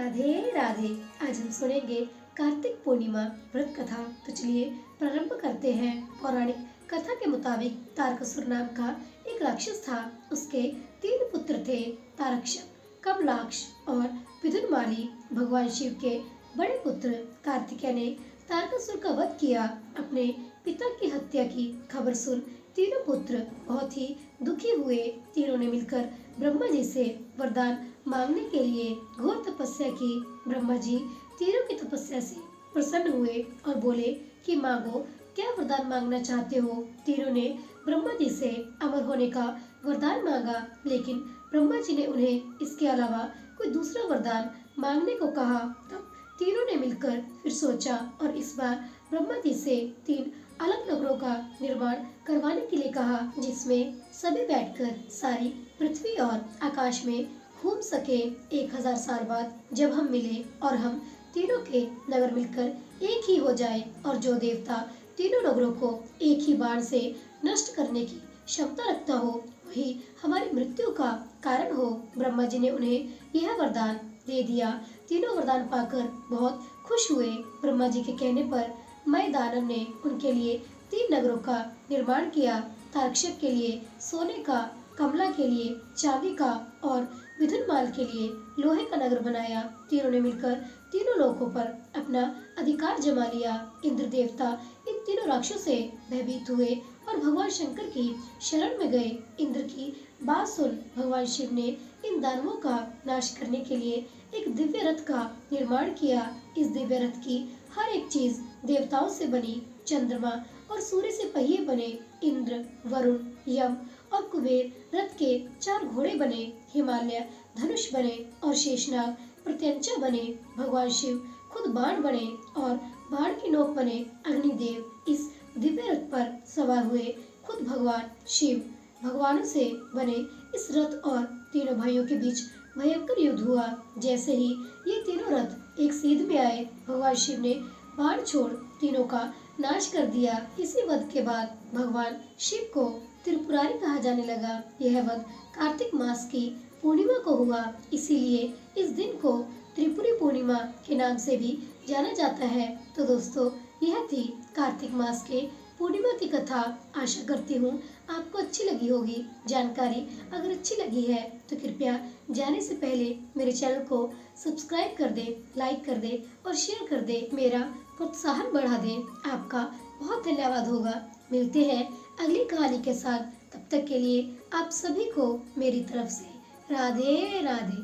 राधे राधे। आज हम सुनेंगे कार्तिक पूर्णिमा व्रत कथा। तो चलिए प्रारंभ करते हैं। पौराणिक कथा के मुताबिक तारकासुर नाम का एक राक्षस था। उसके 3 पुत्र थे, तारक्षक, कमलाक्ष और विदुरमाली। भगवान शिव के बड़े पुत्र कार्तिकेय ने तारकासुर का वध किया। अपने पिता की हत्या की खबर सुन तीनों पुत्र बहुत ही दुखी हुए। तीनों ने मिलकर ब्रह्मा जी से वरदान मांगने के लिए घोर तपस्या की। ब्रह्मा जी तीनों की तपस्या से प्रसन्न हुए और बोले कि मांगो, क्या वरदान मांगना चाहते हो। तीनों ने ब्रह्मा जी से अमर होने का वरदान मांगा, लेकिन ब्रह्मा जी ने उन्हें इसके अलावा कोई दूसरा वरदान मांगने को कहा। तब तीनों ने मिलकर फिर सोचा और इस बार ब्रह्मा जी से 3 अलग नगरों का निर्माण करवाने के लिए कहा, जिसमें सभी बैठकर सारी पृथ्वी और आकाश में घूम सके। 1000 साल बाद जब हम मिले और हम तीनों के नगर मिलकर एक ही हो जाए और जो देवता तीनों नगरों को एक ही बाण से नष्ट करने की क्षमता रखता हो, वही हमारी मृत्यु का कारण हो। ब्रह्मा जी ने उन्हें यह वरदान दे दिया। तीनों वरदान पाकर बहुत खुश हुए। ब्रह्मा जी के कहने पर मय दानव ने उनके लिए 3 नगरों का निर्माण किया। तारक्षक के लिए सोने का, कमला के लिए चांदी का और विदुरमाल के लिए लोहे का नगर बनाया। तीनों ने मिलकर तीनों लोकों पर अपना अधिकार जमा लिया। इंद्र देवता इन तीनों राक्षसों से भयभीत हुए और भगवान शंकर की शरण में गए। इंद्र की बात सुन भगवान शिव ने इन दानवों का नाश करने के लिए एक दिव्य रथ का निर्माण किया। इस दिव्य रथ की हर एक चीज देवताओं से बनी। चंद्रमा और सूर्य से पहिए बने। इंद्र, वरुण, यम और कुबेर रथ के 4 घोड़े बने। हिमालय धनुष बने और शेषनाग प्रत्यंचा बने। भगवान शिव खुद बाण बने और बाण की नोक बने। अग्निदेव इस दिव्य रथ पर सवार हुए। खुद भगवान शिव भगवानों से बने इस रथ और तीनों भाइयों के बीच भयंकर युद्ध हुआ। जैसे ही ये तीनों रथ एक सीध में आए, भगवान शिव ने बाण छोड़ तीनों का नाश कर दिया। इसी वध के बाद भगवान शिव को त्रिपुरारी कहा जाने लगा। यह वध कार्तिक मास की पूर्णिमा को हुआ, इसीलिए इस दिन को त्रिपुरी पूर्णिमा के नाम से भी जाना जाता है। तो दोस्तों, यह थी कार्तिक मास के पूर्णिमा की कथा। आशा करती हूँ आपको अच्छी लगी होगी जानकारी। अगर अच्छी लगी है तो कृपया जाने से पहले मेरे चैनल को सब्सक्राइब कर दें, लाइक कर दें और शेयर कर दें। मेरा प्रोत्साहन बढ़ा दें। आपका बहुत धन्यवाद होगा। मिलते हैं अगली कहानी के साथ। तब तक के लिए आप सभी को मेरी तरफ से राधे राधे।